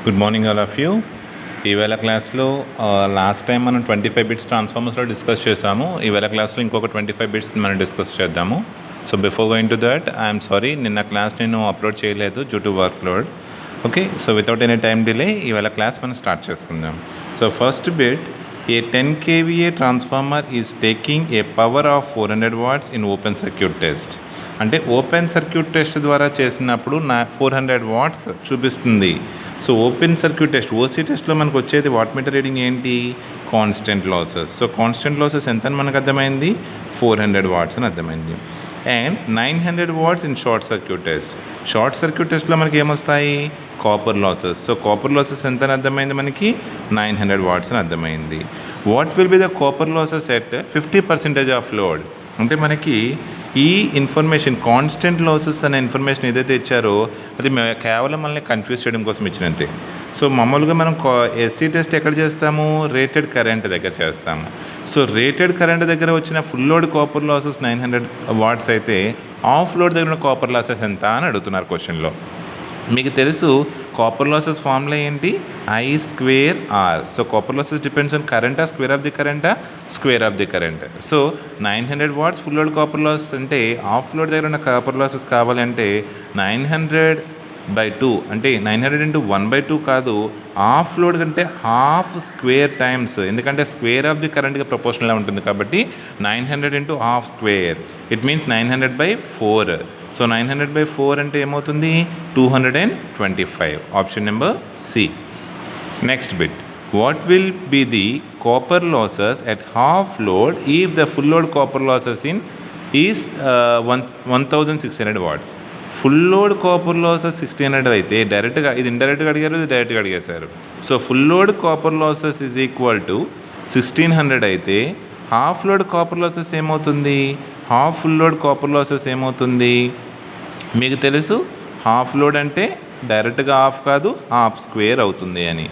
Good morning all of you. ఈవేళ క్లాస్లో last time మనం 25 బిట్స్ ట్రాన్స్ఫార్మర్స్లో డిస్కస్ చేసాము. ఈవేళ క్లాస్లో ఇంకొక 25 బిట్స్ మనం డిస్కస్ చేద్దాము. So before going to that I'm sorry, నిన్న క్లాస్ నేను అప్లోడ్ చేయలేదు due to work load. Okay, so without any time delay ఈవేళ క్లాస్ మనం స్టార్ట్ చేసుకుందాం. So first bit, A 10 kVA transformer is taking a power of 400 watts in open circuit test. అంటే open circuit test ద్వారా చేసినప్పుడు 400 watts చూపిస్తుంది. So open circuit test OC టెస్ట్లో మనకు వచ్చేది వాట్ మీటర్ రీడింగ్ ఏంటి? Constant losses. So constant losses ఎంత అని మనకు అర్థమైంది? 400 watts అని అర్థమైంది. And 900 watts in short circuit test. Short circuit టెస్ట్లో మనకి ఏమొస్తాయి? Copper losses. So copper losses ఎంత అని అర్థమైంది మనకి? 900 watts అని అర్థమైంది. What will be the copper losses at 50% of load? అంటే మనకి ఈ ఇన్ఫర్మేషన్ కాన్స్టెంట్ లాసెస్ అనే ఇన్ఫర్మేషన్ ఏదైతే ఇచ్చారో అది కేవలం మనల్ని కన్ఫ్యూజ్ చేయడం కోసం ఇచ్చినంతే. సో మామూలుగా మనం ఎస్సీ టెస్ట్ ఎక్కడ చేస్తాము? రేటెడ్ కరెంట్ దగ్గర చేస్తాము. సో రేటెడ్ కరెంట్ దగ్గర వచ్చిన full load copper losses 900 watts అయితే ఆఫ్ లోడ్ దగ్గర ఉన్న కాపర్ లాసెస్ ఎంత అని అడుగుతున్నారు క్వశ్చన్లో. మీకు తెలుసు కాపర్ లాసెస్ ఫార్ములా ఏంటి? I/R. So copper losses depends on కరెంటా, స్క్వేర్ ఆఫ్ ది కరెంటా, square of the current. So 900 watts full load copper loss అంటే ఆఫ్ లోడ్ దగ్గర ఉన్న కాపర్ లాసెస్ కావాలంటే 900/2 అంటే 900 × 1/2 కాదు, ఆఫ్ లోడ్ కంటే హాఫ్ స్క్వేర్ టైమ్స్. ఎందుకంటే స్క్వేర్ ఆఫ్ ది కరెంట్గా ప్రపోర్షనల్గా ఉంటుంది కాబట్టి 900 × half square it means 900/4. So 900/4 అంటే ఏమవుతుంది? 225. Option number C. Next bit, what will be the copper losses at half load if the full load copper losses is 1600 watts? Full load copper losses 1600 అయితే డైరెక్ట్గా, ఇది ఇండైరెక్ట్గా అడిగారు, ఇది డైరెక్ట్గా అడిగేశారు. So full load copper losses is equal to 1600 అయితే half load copper losses ఏమవుతుంది? Half full load copper losses ఏమవుతుంది? మీకు తెలుసు హాఫ్ లోడ్ అంటే డైరెక్ట్గా హాఫ్ కాదు, హాఫ్ స్క్వేర్ అవుతుంది అని.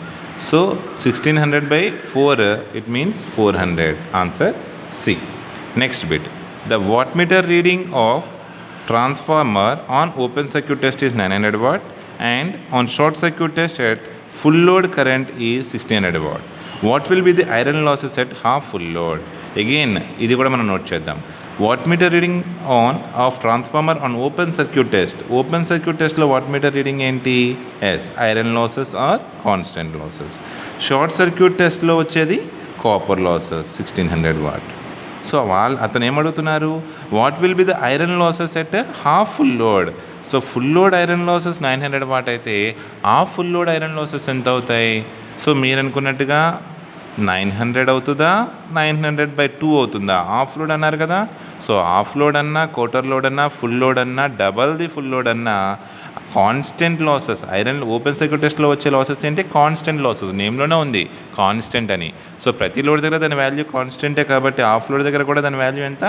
So 1600/4 it means 400. Answer C. Next bit, the watt meter reading of transformer on open circuit test is 900 watt and on short circuit test at full load current is 1600 watt. What will be the iron losses at half full load? Again ఇది కూడా మనం note చేద్దాం. Watt meter reading of transformer on open circuit test. Open circuit టెస్ట్లో watt meter reading ఏంటి? Yes, iron losses are constant losses. Short circuit టెస్ట్లో వచ్చేది copper losses 1600 watt. So అతను ఏమడుగుతున్నారు? What will be the iron losses at half full load? So full load iron losses 900 watt అయితే half full load iron losses ఎంత అవుతాయి? So మీరు అనుకున్నట్టుగా 900 అవుతుందా, 900/2 అవుతుందా? హాఫ్ లోడ్ అన్నారు కదా. సో హాఫ్ లోడ్ అన్నా, క్వార్టర్ లోడ్ అన్నా, ఫుల్ లోడ్ అన్నా, డబల్ ది ఫుల్ లోడ్ అన్నా constant losses. Iron open circuit టెస్ట్లో వచ్చే లాసెస్ ఏంటి? Constant losses. నేమ్లోనే ఉంది కాన్స్టెంట్ అని. సో ప్రతి లోడ్ దగ్గర దాని వాల్యూ కాన్స్టెంటే కాబట్టి ఆఫ్ లోడ్ దగ్గర కూడా దాని వాల్యూ ఎంత?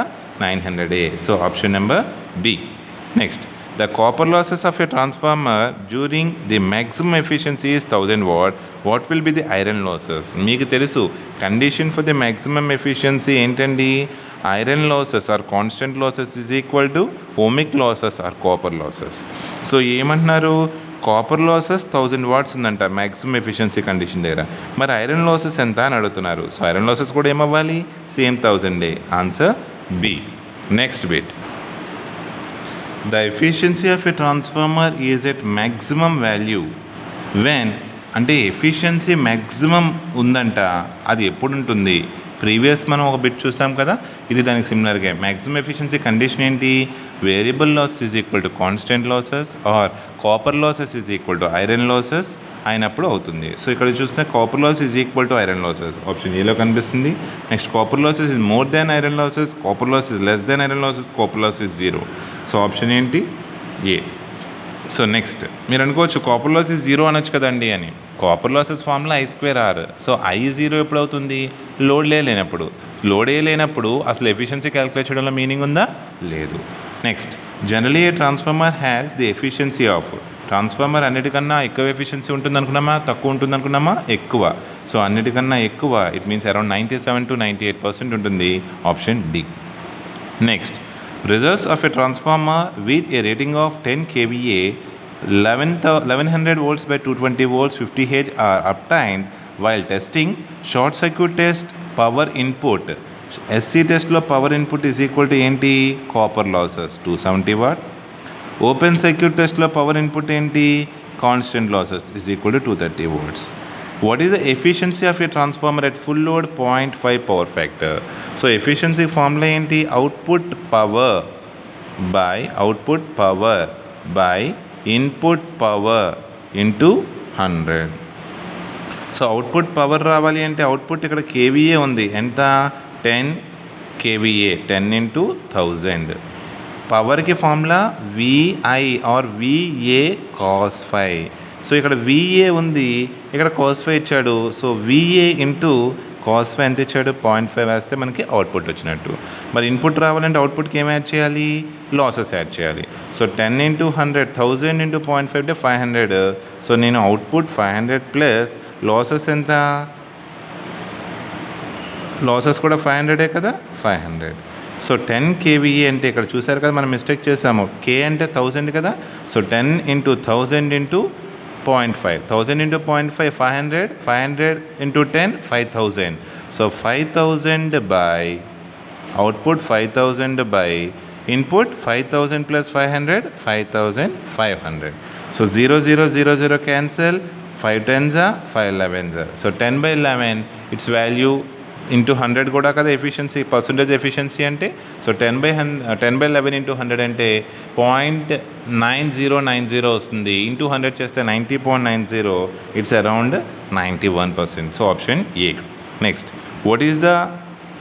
900. So option number B. Next, the copper losses of a transformer during the maximum efficiency is 1000 watt. What will be the iron losses? మీకు తెలుసు condition for the maximum efficiency ఏంటండి? Iron losses are constant losses is equal to ohmic losses or copper losses. So ఏమంటున్నారు? Copper losses 1000 watts ఉందంట maximum efficiency condition దగ్గర. మరి iron losses ఎంత అని అడుగుతున్నారు. సో ఐరన్ లాసెస్ కూడా ఏమవ్వాలి? Same 1000. Answer B. Next bit, the efficiency of a transformer is at maximum value when అంటే ఎఫిషియన్సీ మ్యాక్సిమం ఉందంట. అది ఎప్పుడు ఉంటుంది? ప్రీవియస్ మనం ఒక బిట్ చూసాం కదా, ఇది దానికి సిమిలర్గా. మ్యాక్సిమం ఎఫిషియన్సీ కండిషన్ ఏంటి? Variable loss is equal to constant losses or copper losses is equal to iron losses అయినప్పుడు అవుతుంది. సో ఇక్కడ చూస్తే copper loss is equal to iron losses. Option ఏలో కనిపిస్తుంది. Next, copper losses is more than iron losses, copper loss is less than iron losses, copper loss is 0. So option ఏంటి? A. So next, మీరు అనుకోవచ్చు copper loss is 0 అనొచ్చు కదండి అని. Copper losses formula I/R. So I0 ఎప్పుడు అవుతుంది? Load లేనప్పుడు. Load లేనప్పుడు అసలు ఎఫిషియన్సీ క్యాలిక్యులేట్ చేయడంలో మీనింగ్ ఉందా? లేదు. Next, generally A transformer has the efficiency of. Transformer అన్నిటికన్నా ఎక్కువ ఎఫిషియన్సీ ఉంటుంది అనుకున్నామా, తక్కువ ఉంటుంది అనుకున్నామా? ఎక్కువ. సో అన్నిటికన్నా ఎక్కువ ఇట్ మీన్స్ అరౌండ్ 97 to 98% ఉంటుంది. Option D. Next, results of a transformer with a rating of 10 kVA 1100 volts by 220 volts 50 Hz are obtained while testing short circuit test power input. SC టెస్ట్లో power input is equal to ఏంటి, copper losses 270 watt. Open circuit టెస్ట్లో power input ఏంటి, constant losses is equal to 230 volts. What is the efficiency of a transformer at full load 0.5 power factor. So efficiency formula ఏంటి, output power by input power into 100. So output power రావాలి అంటే output ఇక్కడ kVA ఉంది, ఎంత 10 kVA, 10 into 1000. పవర్కి formula VI or VA cos phi. So ఇక్కడ VA ఉంది, ఇక్కడ cos phi ఇచ్చాడు. So VA into cos phi ఎంత ఇచ్చాడు, 0.5 వేస్తే మనకి అవుట్పుట్ వచ్చినట్టు. మరి ఇన్పుట్ రావాలంటే అవుట్పుట్కి ఏం యాడ్ చేయాలి, లాసెస్ యాడ్ చేయాలి. సో 10 into 100, 1000 into 0.5 అంటే 500. సో నేను అవుట్పుట్ 500 ప్లస్ లాసెస్ ఎంత, లాసెస్ కూడా 500 కదా, 500. సో 10 kVA అంటే ఇక్కడ చూసారు కదా మనం మిస్టేక్ చేసాము, K అంటే 1000 కదా. So 10 into 1000 into 0.5, 1000 into 0.5 500, 500 into 10 5000. So 5000 by output 5000 by input 5000 plus 500 5500. So 0 0 0 0 cancel, 5 10s 5 11s. So 10 by 11 it's value into 100 కూడా కదా ఎఫిషియన్సీ, పర్సంటేజ్ ఎఫిషియన్సీ అంటే. సో 10 by 11 ఇంటూ 100 అంటే 0.9090 వస్తుంది. ఇంటూ 100 చేస్తే 90.90, it's around 91%. So option A. Next, what is the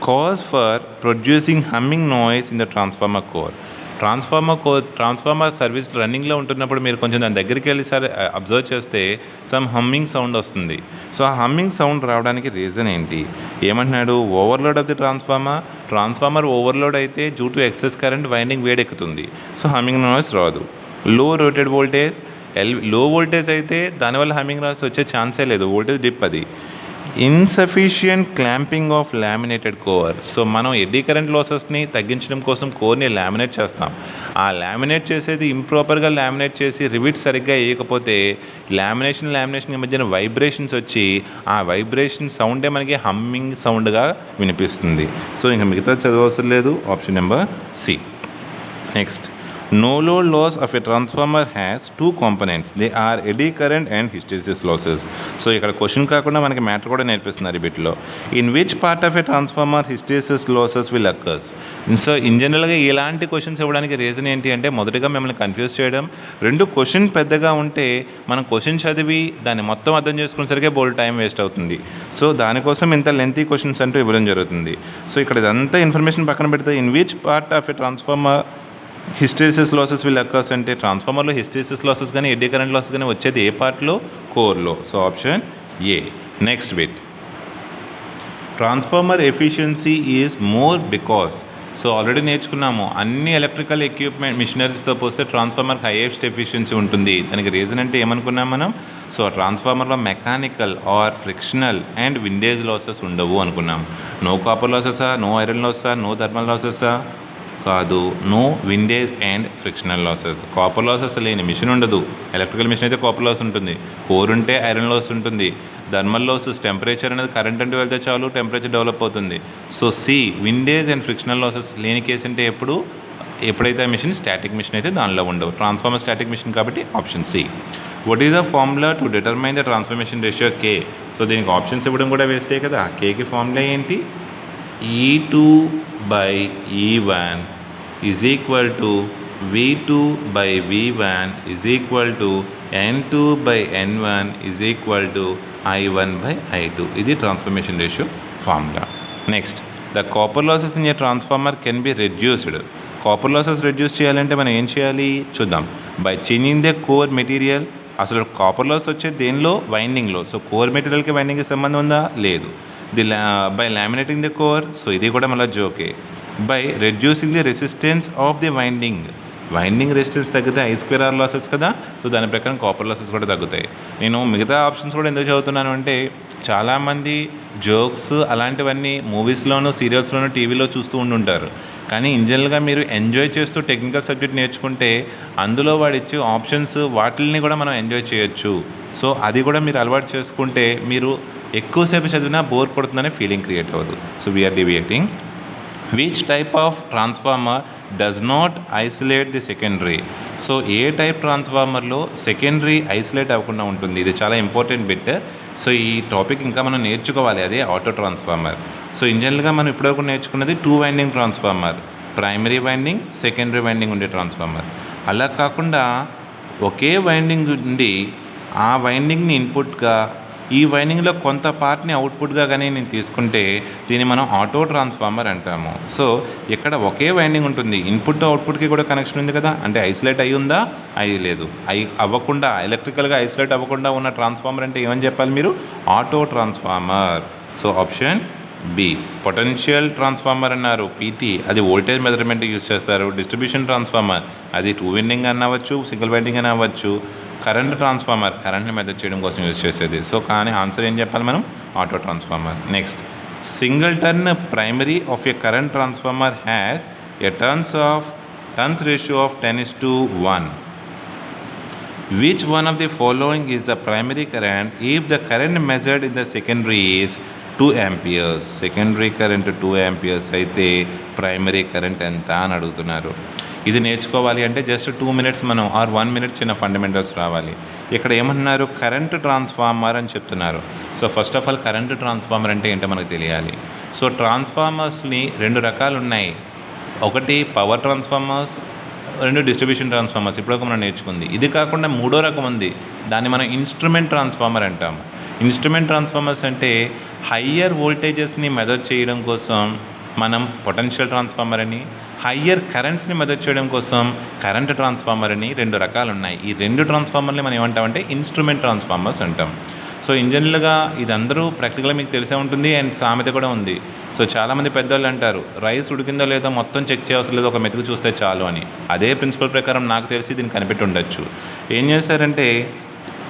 cause for producing humming noise in the transformer core. Transformer service రన్నింగ్లో ఉంటున్నప్పుడు మీరు కొంచెం దాని దగ్గరికి వెళ్ళి సార్ అబ్జర్వ్ చేస్తే సమ్ హమ్మింగ్ సౌండ్ వస్తుంది. సో ఆ హమ్మింగ్ సౌండ్ రావడానికి రీజన్ ఏంటి, ఏమంటున్నాడు, overload of the transformer overload అయితే due to excess current winding వేడెక్కుతుంది. సో హమ్మింగ్ నాయిస్ రాదు. లో వోల్టేజ్ అయితే దానివల్ల హమ్మింగ్ నాయిస్ వచ్చే ఛాన్సే లేదు, వోల్టేజ్ డిప్ అది. Insufficient clamping of laminated core. So మనం ఎడ్డీ కరెంట్ లాసెస్ని తగ్గించడం కోసం కోర్ని లామినేట్ చేస్తాం. ఆ లామినేట్ చేసేది ఇంప్రాపర్గా లామినేట్ చేసి రివిట్ సరిగ్గా వేయకపోతే లామినేషన్ మధ్యన వైబ్రేషన్స్ వచ్చి ఆ వైబ్రేషన్ సౌండే మనకి హమ్మింగ్ సౌండ్గా వినిపిస్తుంది. సో ఇంకా మిగతా చదవవసరం లేదు, option number C. Next, no load loss of a transformer has two components. They are eddy current and hysteresis losses. So ఇక్కడ క్వశ్చన్ కాకుండా మనకి మ్యాటర్ కూడా నేర్పిస్తున్నారు ఈ బిట్లో. In which part of a transformer hysteresis losses will occurs. So in జనరల్గా ఇలాంటి questions ఇవ్వడానికి రీజన్ ఏంటి అంటే మొదటిగా మిమ్మల్ని కన్ఫ్యూజ్ చేయడం. రెండు క్వశ్చన్ పెద్దగా ఉంటే మనం క్వశ్చన్ చదివి దాన్ని మొత్తం అర్థం చేసుకునేసరికి బోల్డ్ టైం వేస్ట్ అవుతుంది. సో దానికోసం ఇంత లెంతీ క్వశ్చన్స్ అంటూ ఇవ్వడం జరుగుతుంది. సో ఇక్కడ ఇదంతా ఇన్ఫర్మేషన్ పక్కన పెడితే in which part of a transformer hysteresis losses will occurs అంటే ట్రాన్స్ఫార్మర్లో హిస్టెరిసిస్ లాసెస్ కానీ ఎడ్డీ కరెంట్ లాసెస్ కానీ వచ్చేది ఏ పార్ట్లో, కోర్లో. So option A. Next bit, transformer efficiency is more because. So already నేర్చుకున్నాము, అన్ని ఎలక్ట్రికల్ ఎక్విప్మెంట్ మిషనరీస్తో పోస్తే ట్రాన్స్ఫార్మర్ హైయెస్ట్ ఎఫిషియన్సీ ఉంటుంది. దానికి రీజన్ అంటే ఏమనుకున్నాం మనం, సో ట్రాన్స్ఫార్మర్లో mechanical or frictional and windage losses ఉండవు అనుకున్నాం. నో కాపర్ లాసెసా, నో ఐరన్ లాసెసా, నో థర్మల్ లాసెసా, కాదు, no windage and frictional losses. Copper losses లేని మిషన్ ఉండదు. ఎలక్ట్రికల్ మిషన్ అయితే కాపర్ లాస్ ఉంటుంది, కోర్ ఉంటే ఐరన్ లాస్ ఉంటుంది. థర్మల్ లాసెస్ టెంపరేచర్ అనేది కరెంట్ అంటూ వెళ్తే చాలు టెంపరేచర్ డెవలప్ అవుతుంది. So C, windage and frictional losses లేని కేసు అంటే ఎప్పుడైతే మిషన్ స్టాటిక్ మిషన్ అయితే దానిలో ఉండవు. ట్రాన్స్ఫార్మర్ స్టాటిక్ మిషన్ కాబట్టి option C. What is the formula to determine the transformation ratio K. So దీనికి ఆప్షన్స్ ఇవ్వడం కూడా వేస్టే కదా. కేకి ఫార్ములా ఏంటి, E2 by E1 is equal to V2 by V1 is equal to N2 by N1 is equal to I1 by I2. ఇది transformation ratio formula. Next, the copper losses in a transformer can be reduced. Copper losses reduce చేయాలంటే మనం ఏం చేయాలి చూద్దాం. By changing the core material. అసలు copper loss వచ్చేది దేనిలో, వైండింగ్లో. సో కోర్ మెటీరియల్కి వైండింగ్కి సంబంధం ఉందా, లేదు. By laminating the core. So ఇది కూడా మళ్ళీ జోకే. By reducing the resistance of the winding. Winding resistance తగ్గితే ఐ స్క్వేర్ ఆర్ లాసెస్ కదా, సో దాని ప్రకారం కాపర్ లాసెస్ కూడా తగ్గుతాయి. నేను మిగతా ఆప్షన్స్ కూడా ఎందుకు చదువుతున్నాను అంటే చాలామంది జోక్స్ అలాంటివన్నీ మూవీస్లోనూ సీరియల్స్లోనూ టీవీలో చూస్తూ ఉండుంటారు. కానీ ఇంజనరల్గా మీరు ఎంజాయ్ చేస్తూ టెక్నికల్ సబ్జెక్ట్ నేర్చుకుంటే అందులో వాడు ఇచ్చే ఆప్షన్స్ వాటిని కూడా మనం ఎంజాయ్ చేయొచ్చు. సో అది కూడా మీరు అలవాటు చేసుకుంటే మీరు ఎక్కువసేపు చదివినా బోర్ కొడుతుందనే ఫీలింగ్ క్రియేట్ అవ్వదు. So we are deviating. Which type of transformer does not isolate the secondary? So ఏ టైప్ ట్రాన్స్ఫార్మర్లో సెకండరీ ఐసోలేట్ అవ్వకుండా ఉంటుంది? ఇది చాలా ఇంపార్టెంట్ బిట్. సో ఈ టాపిక్ ఇంకా మనం నేర్చుకోవాలి, అదే ఆటో ట్రాన్స్ఫార్మర్. సో ఇంజనరల్గా మనం ఇప్పటివరకు నేర్చుకున్నది 2 winding transformer, primary winding, secondary winding ఉండే ట్రాన్స్ఫార్మర్. అలా కాకుండా ఒకే వైండింగ్ ఉండి ఆ వైండింగ్ని ఇన్పుట్గా ఈ వైండింగ్లో కొంత పార్ట్ని అవుట్పుట్గా కానీ నేను తీసుకుంటే దీన్ని మనం ఆటో ట్రాన్స్ఫార్మర్ అంటాము. సో ఇక్కడ ఒకే వైండింగ్ ఉంటుంది, ఇన్పుట్ అవుట్పుట్కి కూడా కనెక్షన్ ఉంది కదా, అంటే ఐసోలేట్ అయి ఉందా? అయి లేదు. అవ్వకుండా ఎలక్ట్రికల్గా ఐసోలేట్ అవ్వకుండా ఉన్న ట్రాన్స్ఫార్మర్ అంటే ఏమని చెప్పాలి మీరు? Auto transformer. So option B. Potential transformer అన్నారు, పీటీ, అది వోల్టేజ్ మెజర్మెంట్ యూజ్ చేస్తారు. డిస్ట్రిబ్యూషన్ ట్రాన్స్ఫార్మర్ అది 2 వైండింగ్ అని అవ్వచ్చు, సింగిల్ వైండింగ్ అని అవ్వచ్చు. కరెంట్ ట్రాన్స్ఫార్మర్ కరెంట్ని మెజర్ చేయడం కోసం యూజ్ చేసేది. సో కానీ ఆన్సర్ ఏం చెప్పాలి మనం? Auto transformer. Next, single turn primary of A current transformer has a turns ratio of 10:1. Which one of the following is the primary current if the current measured in the secondary is 2 amperes? Secondary current 2 amperes అయితే primary current ఎంత అని అడుగుతున్నారు. ఇది నేర్చుకోవాలి అంటే just 2 minutes మనం are 1 minute చిన్న fundamentals రావాలి. ఇక్కడ ఏమంటున్నారు? కరెంట్ ట్రాన్స్ఫార్మర్ అని చెప్తున్నారు. So first of all current transformer అంటే ఏంటో మనకు తెలియాలి. సో ట్రాన్స్ఫార్మర్స్ని 2 రకాలు ఉన్నాయి. ఒకటి పవర్ ట్రాన్స్ఫార్మర్స్, 2 డిస్ట్రిబ్యూషన్ ట్రాన్స్ఫార్మర్స్. ఇప్పటివరకు మనం నేర్చుకుంది. ఇది కాకుండా 3వ రకం ఉంది, దాన్ని మనం ఇన్స్ట్రుమెంట్ ట్రాన్స్ఫార్మర్ అంటాము. ఇన్స్ట్రుమెంట్ ట్రాన్స్ఫార్మర్స్ అంటే హయ్యర్ వోల్టేజెస్ని మెజర్ చేయడం కోసం మనం పొటెన్షియల్ ట్రాన్స్ఫార్మర్ అని, హయ్యర్ కరెంట్స్ని మెజర్ చేయడం కోసం కరెంట్ ట్రాన్స్ఫార్మర్ అని 2 రకాలు ఉన్నాయి. ఈ 2 ట్రాన్స్ఫార్మర్ని మనం ఏమంటామంటే ఇన్స్ట్రుమెంట్ ట్రాన్స్ఫార్మర్స్ అంటాం. సో ఇంజనరల్గా ఇది అందరూ ప్రాక్టికల్గా మీకు తెలిసే ఉంటుంది అండ్ సామెత కూడా ఉంది. సో చాలామంది పెద్దవాళ్ళు అంటారు రైస్ ఉడికిందో లేదో మొత్తం చెక్ చేయవలసిన లేదు, ఒక మెతుకు చూస్తే చాలు అని. అదే ప్రిన్సిపల్ ప్రకారం నాకు తెలిసి దీన్ని కనిపెట్టి ఉండొచ్చు. ఏం చేశారంటే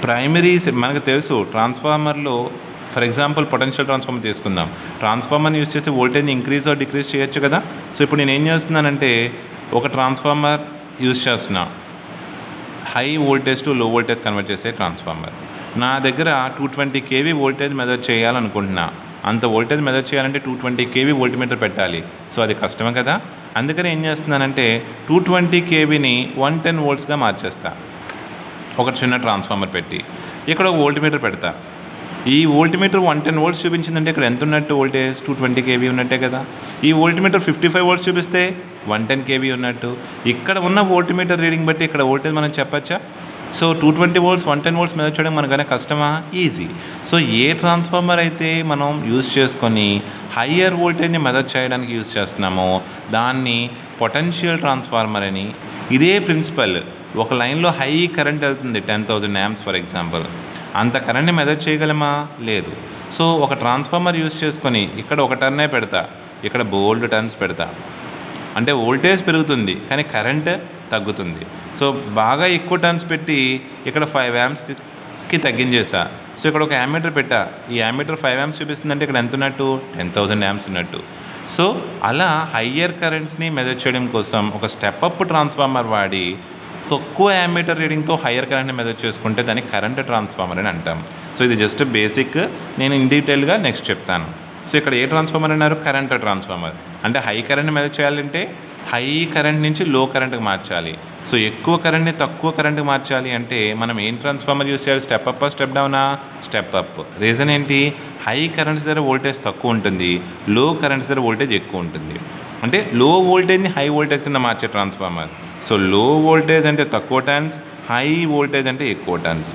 ప్రైమరీస్ మనకు తెలుసు ట్రాన్స్ఫార్మర్లో, ఫర్ ఎగ్జాంపుల్ పొటెన్షియల్ ట్రాన్స్ఫార్మర్ తీసుకుందాం. ట్రాన్స్ఫార్మర్ని యూజ్ చేసి వోల్టేజ్ని ఇంక్రీజ్ ఆర్ డిక్రీజ్ చేయొచ్చు కదా. సో ఇప్పుడు నేను ఏం చేస్తున్నానంటే ఒక ట్రాన్స్ఫార్మర్ యూజ్ చేస్తున్నా, హై వోల్టేజ్ టు లో వోల్టేజ్ కన్వర్ట్ చేసే ట్రాన్స్ఫార్మర్. నా దగ్గర 220 kV వోల్టేజ్ మెజర్ చేయాలనుకుంటున్నా. అంత వోల్టేజ్ మెజర్ చేయాలంటే 220 kV వోల్ట్మీటర్ పెట్టాలి. సో అది కష్టమే కదా. అందుకని ఏం చేస్తున్నానంటే 220 kVని 110 voltsగా మార్చేస్తా. ఒక చిన్న ట్రాన్స్ఫార్మర్ పెట్టి ఇక్కడ ఒక వోల్ట్మీటర్ పెడతా. ఈ వోల్ట్మీటర్ 110 volts చూపించిందంటే ఇక్కడ ఎంత ఉన్నట్టు వోల్టేజ్? 220 kV ఉన్నట్టే కదా. ఈ వోల్ట్మీటర్ 55 volts చూపిస్తే 110 kV ఉన్నట్టు. ఇక్కడ ఉన్న వోల్ట్మీటర్ రీడింగ్ బట్టి ఇక్కడ వోల్టేజ్ మనం చెప్పచ్చా? సో 220 volts 110 volts మెజర్ చేయడం మనకనే కష్టమా? ఈజీ. సో ఏ ట్రాన్స్ఫార్మర్ అయితే మనం యూజ్ చేసుకొని హయ్యర్ వోల్టేజ్ని మెజర్ చేయడానికి యూజ్ చేస్తున్నామో దాన్ని పొటెన్షియల్ ట్రాన్స్ఫార్మర్ అని. ఇదే ప్రిన్సిపల్ ఒక లైన్లో హై కరెంట్ వెళ్తుంది 10,000 amps ఫర్ ఎగ్జాంపుల్. అంత కరెంట్ని మెజర్ చేయగలమా? లేదు. సో ఒక ట్రాన్స్ఫార్మర్ యూజ్ చేసుకొని ఇక్కడ ఒక టర్నే పెడతా, ఇక్కడ బోల్డ్ టర్న్స్ పెడతా, అంటే వోల్టేజ్ పెరుగుతుంది కానీ కరెంట్ తగ్గుతుంది. సో బాగా ఎక్కువ టర్న్స్ పెట్టి ఇక్కడ 5 ampsకి తగ్గించేసా. సో ఇక్కడ ఒక యామీటర్ పెట్టా, ఈ యామీటర్ 5 amps చూపిస్తుందంటే ఇక్కడ ఎంత ఉన్నట్టు? 10,000 amps ఉన్నట్టు. సో అలా హయ్యర్ కరెంట్స్ని మెజర్ చేయడం కోసం ఒక స్టెప్ అప్ ట్రాన్స్ఫార్మర్ వాడి తక్కువ యామీటర్ రీడింగ్తో హయ్యర్ కరెంట్ని మెజర్ చేసుకుంటే దాన్ని కరెంట్ ట్రాన్స్ఫార్మర్ అని అంటాం. సో ఇది జస్ట్ బేసిక్, నేను ఇన్ డీటెయిల్గా నెక్స్ట్ చెప్తాను. సో ఇక్కడ ఏ ట్రాన్స్ఫార్మర్ అన్నారు? Current transformer. అంటే హై కరెంట్ని మెజర్ చేయాలంటే హై కరెంట్ నుంచి లో కరెంట్కి మార్చాలి. సో ఎక్కువ కరెంట్ని తక్కువ కరెంట్కి మార్చాలి అంటే మనం ఏం ట్రాన్స్ఫార్మర్ యూజ్ చేయాలి? స్టెప్ అప్, స్టెప్ డౌనా? Step up. రీజన్ ఏంటి? హై కరెంట్స్ దగ్గర వోల్టేజ్ తక్కువ ఉంటుంది, లో కరెంట్స్ దగ్గర వోల్టేజ్ ఎక్కువ ఉంటుంది. అంటే లో వోల్టేజ్ని హై వోల్టేజ్ కింద మార్చే ట్రాన్స్ఫార్మర్. సో లో వోల్టేజ్ అంటే తక్కువ టర్న్స్, హై వోల్టేజ్ అంటే ఎక్కువ టర్న్స్.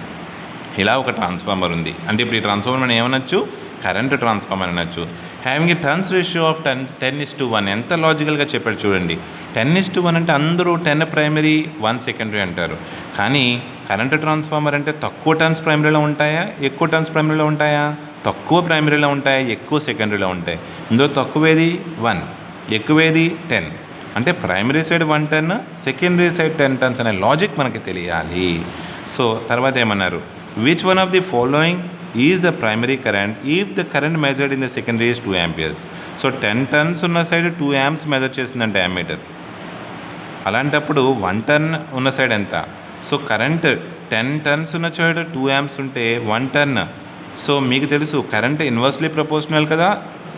ఇలా ఒక ట్రాన్స్ఫార్మర్ ఉంది. అంటే ఇప్పుడు ఈ ట్రాన్స్ఫార్మర్ మనం ఏమనొచ్చు? కరెంట్ ట్రాన్స్ఫార్మర్ అనొచ్చు. Having a turns ratio of 10:1. ఎంత లాజికల్గా చెప్పాడు చూడండి. 10:1 అంటే అందరూ 10 ప్రైమరీ 1 సెకండరీ అంటారు. కానీ కరెంట్ ట్రాన్స్ఫార్మర్ అంటే తక్కువ టర్న్స్ ప్రైమరీలో ఉంటాయా, ఎక్కువ టర్న్స్ ప్రైమరీలో ఉంటాయా? తక్కువ ప్రైమరీలో ఉంటాయా, ఎక్కువ సెకండరీలో ఉంటాయి. ఇందులో తక్కువేది 1, ఎక్కువేది 10. అంటే ప్రైమరీ సైడ్ 1 టన్, సెకండరీ సైడ్ 10 టన్స్ అనే లాజిక్ మనకి తెలియాలి. సో తర్వాత ఏమన్నారు, which one of the following is the primary current if the current measured in the secondary is 2 amperes. So 10 turns ఉన్న సైడ్ 2 amps మెజర్ చేసిందంటే అమ్మీటర్. అలాంటప్పుడు 1 టన్ ఉన్న side ఎంత? సో కరెంట్ 10 టన్స్ ఉన్న సైడ్ 2 amps ఉంటే 1 టన్. So మీకు తెలుసు current inversely proportional కదా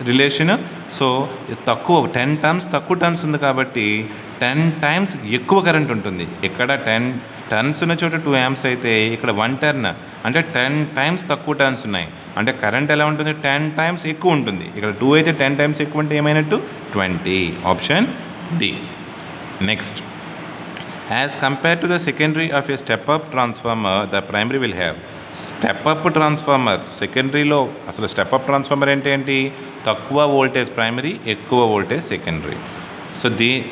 రిలేషన్. సో తక్కువ 10 టన్స్ తక్కువ టన్స్ ఉంది కాబట్టి 10 టైమ్స్ ఎక్కువ కరెంట్ ఉంటుంది. ఇక్కడ 10 టన్స్ ఉన్న చోట 2 amps అయితే ఇక్కడ 1 టర్న్ అంటే 10 టైమ్స్ తక్కువ టర్న్స్ ఉన్నాయి. అంటే కరెంట్ ఎలా ఉంటుంది? 10 టైమ్స్ ఎక్కువ ఉంటుంది. ఇక్కడ 2 అయితే 10 టైమ్స్ ఎక్కువ అంటే ఏమైనట్టు 20. Option D. Next, as compare to the secondary of a step up transformer the primary will have. Step up transformer సెకండరీలో అసలు స్టెప్ అప్ ట్రాన్స్ఫార్మర్ ఏంటి? తక్కువ వోల్టేజ్ ప్రైమరీ, ఎక్కువ వోల్టేజ్ సెకండరీ. సో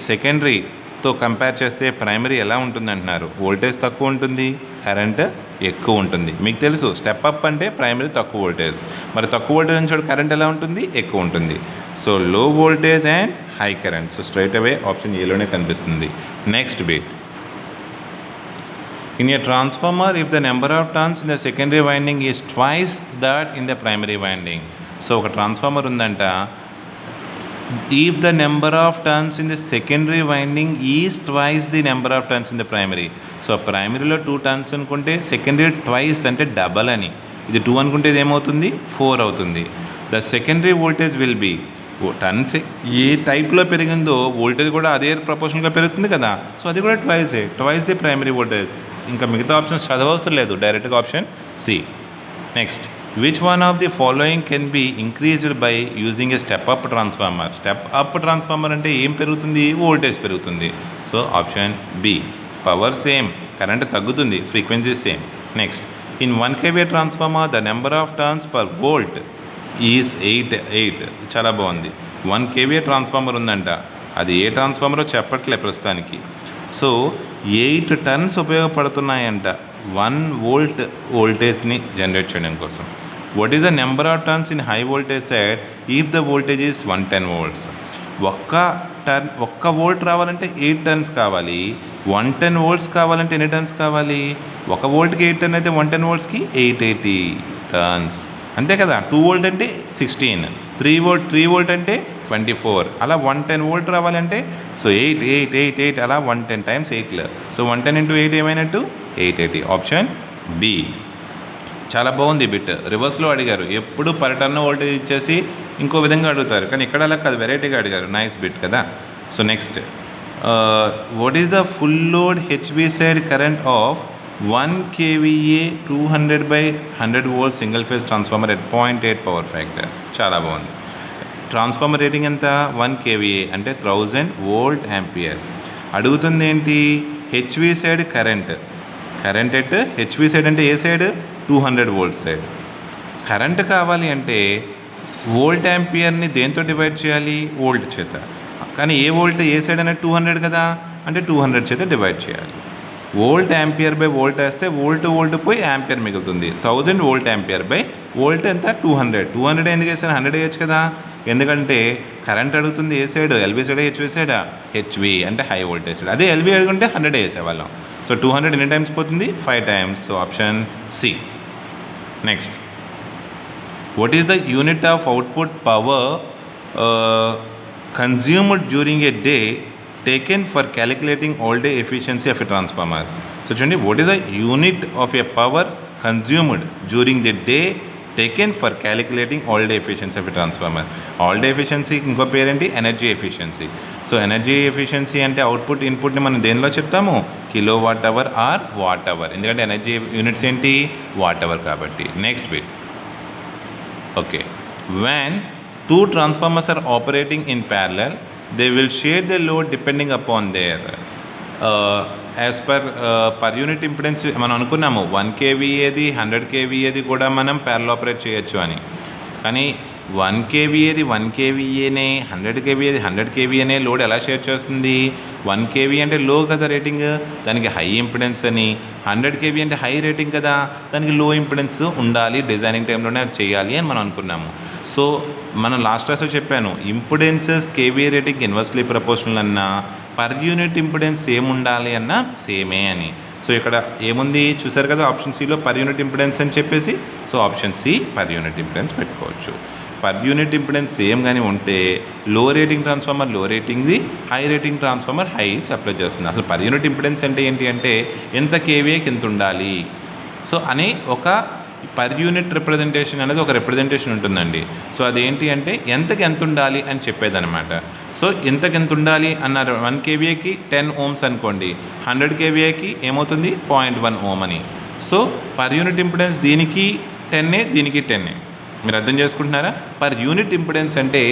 సెకండరీతో కంపేర్ చేస్తే ప్రైమరీ ఎలా ఉంటుంది అంటున్నారు? వోల్టేజ్ తక్కువ ఉంటుంది, కరెంట్ ఎక్కువ ఉంటుంది. మీకు తెలుసు స్టెప్ అప్ అంటే ప్రైమరీ తక్కువ వోల్టేజ్, మరి తక్కువ వోల్టేజ్ నుంచి కరెంట్ ఎలా ఉంటుంది? ఎక్కువ ఉంటుంది. So low voltage and high current. So straight away option ఏలోనే కనిపిస్తుంది. Next bit, in a transformer if the number of turns in the secondary winding is twice that in the primary winding. So ఒక transformer ఉందంట, if the number of turns in the secondary winding is twice the number of turns in the primary. So ప్రైమరీలో 2 turns అనుకుంటే secondary twice అంటే double అని. ఇది 2 అనుకుంటే ఇది ఏమవుతుంది? 4 అవుతుంది. The secondary voltage will be, turns ఏ టైప్లో పెరిగిందో వోల్టేజ్ కూడా అదే ప్రపోర్షన్గా పెరుగుతుంది కదా. సో అది కూడా ట్వైస్ ది ప్రైమరీ వోల్టేజ్. ఇంకా మిగతా ఆప్షన్స్ చదవవసరం లేదు, డైరెక్ట్గా option C. Next, which one of the following can be increased by using a step up transformer. Step up transformer అంటే ఏం పెరుగుతుంది? వోల్టేజ్ పెరుగుతుంది. So option B. Power same, current తగ్గుతుంది, frequency same. Next, in 1 kVA transformer the number of turns per volt is 8. చాలా బాగుంది. 1 kVA transformer ఉందంట, అది ఏ ట్రాన్స్ఫార్మరో చెప్పట్లే ప్రస్తుతానికి. సో 8 టర్న్స్ ఉపయోగపడుతున్నాయంట 1 వోల్ట్ వోల్టేజ్ని జనరేట్ చేయడం కోసం. What is the number of turns in high voltage side if the voltage is 110 volts. ఒక్క వోల్ట్ రావాలంటే 8 టర్న్స్ కావాలి. 110 volts కావాలంటే ఎన్ని టర్న్స్ కావాలి? 1 వోల్ట్కి 8 టర్న్ అయితే 110 voltsకి 880 టర్న్స్. అంతే కదా. 2 వోల్ట్ అంటే 16, 3 వోల్ట్ అంటే 24. అలా 110 వోల్ట్ రావాలంటే సో 8 అలా 110 times 8. సో 110 into 8 ఏమైనట్టు 880. Option B. చాలా బాగుంది బిట్. రివర్స్లో అడిగారు, ఎప్పుడు పర్ టర్న్ వోల్టేజ్ ఇచ్చేసి ఇంకో విధంగా అడుగుతారు, కానీ ఇక్కడ అలా కాదు, వెరైటీగా అడిగారు. నైస్ బిట్ కదా. So next, what is the full load HV side current of 1 kVA 200/100 volt single phase transformer at 0.8 power factor. చాలా బాగుంది. ట్రాన్స్ఫార్మర్ రేటింగ్ ఎంత? 1 kVA అంటే 1000 volt ampere. అడుగుతుంది ఏంటి? HV side current at HV side అంటే ఏ side? 200 volt side. Current కావాలి అంటే volt యాంపియర్ని దేంతో డివైడ్ చేయాలి? వోల్ట్ చేత. కానీ ఏ వోల్ట్ ఏ సైడ్ అనేది 200 కదా, అంటే 200 చేత డివైడ్ చేయాలి. వోల్ట్ యాంపియర్ బై వోల్ట్ వేస్తే వోల్ట్ పోయి యాంపియర్ మిగులుతుంది. 1000 volt ampere బై వోల్ట్ ఎంత? 200 ఎందుకు వేసాను? 100 వేయచ్చు కదా. ఎందుకంటే కరెంట్ అడుగుతుంది ఏ సైడ్? ఎల్వి సైడ్, హెచ్వి సైడా? హెచ్వి అంటే హై వోల్టేజ్ సైడ్. అదే ఎల్వి అడుగుంటే 100 వేసేవాళ్ళం. సో 200 ఎన్ని టైమ్స్ పోతుంది? 5 times. So option C. Next, what is the unit of output power consumed during a day taken for calculating all day efficiency of a transformer. So చూడండి, what is the unit of a power consumed during the day taken for calculating all day efficiency of a transformer. All day efficiency ఇంకో పేరేంటి? Energy efficiency. So energy efficiency అంటే output ఇన్పుట్ని మనం దేనిలో చెప్తాము? Kilowatt hour or watt hour. ఎందుకంటే energy units ఏంటి? Watt hour కాబట్టి. Next bit, okay, when 2 transformers are operating in parallel they will share the load depending upon their as per unit impedance. మనం అనుకున్నాము 1 kVAది 100 kVAది కూడా మనం ప్యారల్ ఆపరేట్ చేయొచ్చు అని, కానీ 1 కేవీఏది 1 కేవీఏనే, 100 కేవీఏది 100 కేవీఏనే లోడ్ ఎలా షేర్ చేస్తుంది? 1 కేవీ అంటే లో కదా రేటింగ్, దానికి హై ఇంపిడెన్స్ అని. 100 కేవీ అంటే హై రేటింగ్ కదా, దానికి లో ఇంపిడెన్స్ ఉండాలి, డిజైనింగ్ టైంలోనే అది చేయాలి అని మనం అనుకున్నాము. సో మనం లాస్ట్ క్లాస్లో చెప్పాను, impedances kVA rating inversely proportional అన్నా, పర్ యూనిట్ ఇంపిడెన్స్ సేమ్ ఉండాలి అన్నా సేమే అని. సో ఇక్కడ ఏముంది చూసారు కదా, ఆప్షన్ సిలో పర్ యూనిట్ ఇంపిడెన్స్ అని చెప్పేసి, so option C per unit impedance పెట్టుకోవచ్చు. పర్ యూనిట్ ఇంపిడెన్స్ సేమ్ కానీ ఉంటే లో రేటింగ్ ట్రాన్స్ఫార్మర్ లో రేటింగ్ది, high rating transformer high supply చేస్తుంది. అసలు పర్ యూనిట్ ఇంపిడెన్స్ అంటే ఏంటి అంటే ఎంత కేవీఏకి ఎంత ఉండాలి. సో అనే ఒక పర్ యూనిట్ రిప్రజెంటేషన్ అనేది ఒక రిప్రజెంటేషన్ ఉంటుందండి. సో అదేంటి అంటే ఎంతకి ఎంత ఉండాలి అని చెప్పేదన్నమాట. సో ఎంతకి ఎంత ఉండాలి అన్నారు. 1 కేవీఏకి 10 ohms అనుకోండి, 100 కేవీఏకి ఏమవుతుంది 0.1 ohm అని. సో పర్ యూనిట్ ఇంపిడెన్స్ దీనికి 10 దీనికి 10. మీరు అర్థం చేసుకుంటున్నారా? పర్ యూనిట్ ఇంపిడెన్స్ అంటే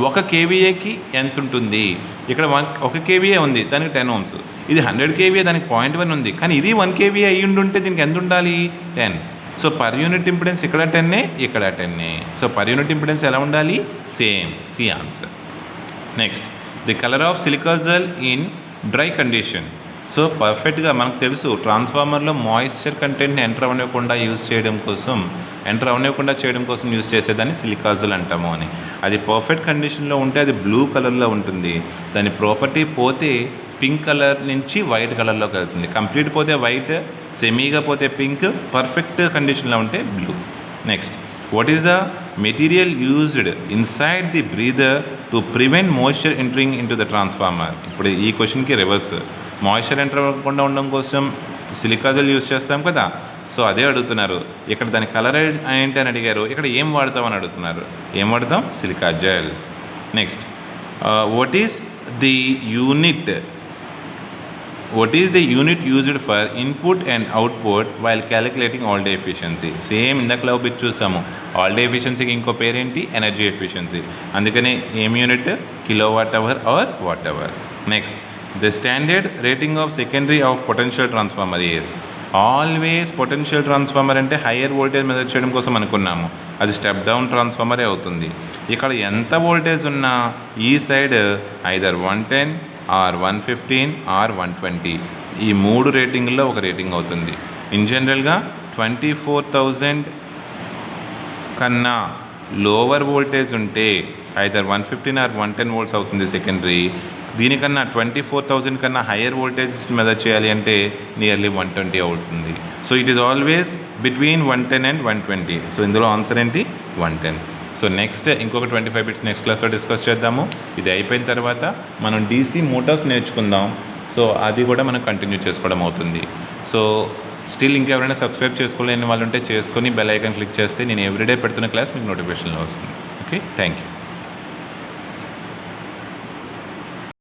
1 కేవీఏకి ఎంత ఉంటుంది. ఇక్కడ 1 కేవీఏ ఉంది, దానికి 10 ohms. ఇది 100 కేవీఏ, దానికి 0.1 ఉంది. కానీ ఇది 1 కేవీఏ అయ్యి ఉంటే దీనికి ఎంత ఉండాలి 10. సో పర్ యూనిట్ ఇంపిడెన్స్ ఇక్కడ 10, ఇక్కడ 10. సో పర్ యూనిట్ ఇంపిడెన్స్ ఎలా ఉండాలి? Same. C answer. Next, the colour of silica gel in dry condition. So పర్ఫెక్ట్గా మనకు తెలుసు, ట్రాన్స్ఫార్మర్లో మాయిశ్చర్ కంటెంట్ని ఎంటర్ అవ్వకుండా చేయడం కోసం యూజ్ చేసేదాన్ని సిలికాజల్ అంటాము అని. అది పర్ఫెక్ట్ కండిషన్లో ఉంటే అది బ్లూ కలర్లో ఉంటుంది. దాని ప్రాపర్టీ పోతే పింక్ కలర్ నుంచి వైట్ కలర్లోకి వెళ్తుంది. కంప్లీట్ పోతే వైట్, సెమీగా పోతే పింక్, పర్ఫెక్ట్ కండిషన్లో ఉంటే blue. Next, what is the material used inside the breather to prevent moisture entering in to the transformer. ఇప్పుడు ఈ క్వశ్చన్కి రివర్స్, మాయిశ్చర్ ఎంటర్ అవ్వకుండా ఉండడం కోసం సిలికాజల్ యూజ్ చేస్తాం కదా. సో అదే అడుగుతున్నారు ఇక్కడ. దాని కలర్ ఏంటి అని అడిగారు, ఇక్కడ ఏం వాడతామని అడుగుతున్నారు. ఏం వాడతాం? Silica gel. Next, what is the unit used for input and output while calculating all day efficiency. Same ఇందాక బిట్ చూసాము, ఆల్ డే ఎఫిషియన్సీకి ఇంకో పేరేంటి? Energy efficiency. అందుకని ఏం unit? Kilowatt hour or watt hour. Next, the standard rating of secondary of potential transformer is. Always potential transformer అంటే higher voltage measure చేయడం కోసం అనుకున్నాము, అది స్టెప్ డౌన్ ట్రాన్స్ఫార్మరే అవుతుంది. ఇక్కడ ఎంత వోల్టేజ్ ఉన్నా ఈ సైడ్ ఐదర్ 110 ఆర్ 115 ఆర్ 120, ఈ 3 రేటింగ్లో ఒక రేటింగ్ అవుతుంది. ఇన్ జనరల్గా 24,000 కన్నా లోవర్ వోల్టేజ్ ఉంటే ఐదర్ 115 ఆర్ 110 volts అవుతుంది సెకండరీ. దీనికన్నా 24,000 కన్నా హయ్యర్ వోల్టేజ్ మెజర్ చేయాలి అంటే నియర్లీ 120 అవుతుంది. So it is always between 110 and 120. So ఇందులో ఆన్సర్ ఏంటి? 110. సో నెక్స్ట్ ఇంకొక 25 bits నెక్స్ట్ క్లాస్లో డిస్కస్ చేద్దాము. ఇది అయిపోయిన తర్వాత మనం DC మోటార్స్ నేర్చుకుందాం. సో అది కూడా మనం కంటిన్యూ చేసుకోవడం అవుతుంది. సో స్టిల్ ఇంకెవరైనా సబ్స్క్రైబ్ చేసుకోలేని వాళ్ళు ఉంటే చేసుకొని బెల్ ఐకాన్ క్లిక్ చేస్తే నేను ఎవ్రీడే పెడుతున్న క్లాస్ మీకు నోటిఫికేషన్లో వస్తుంది. Okay, thank you.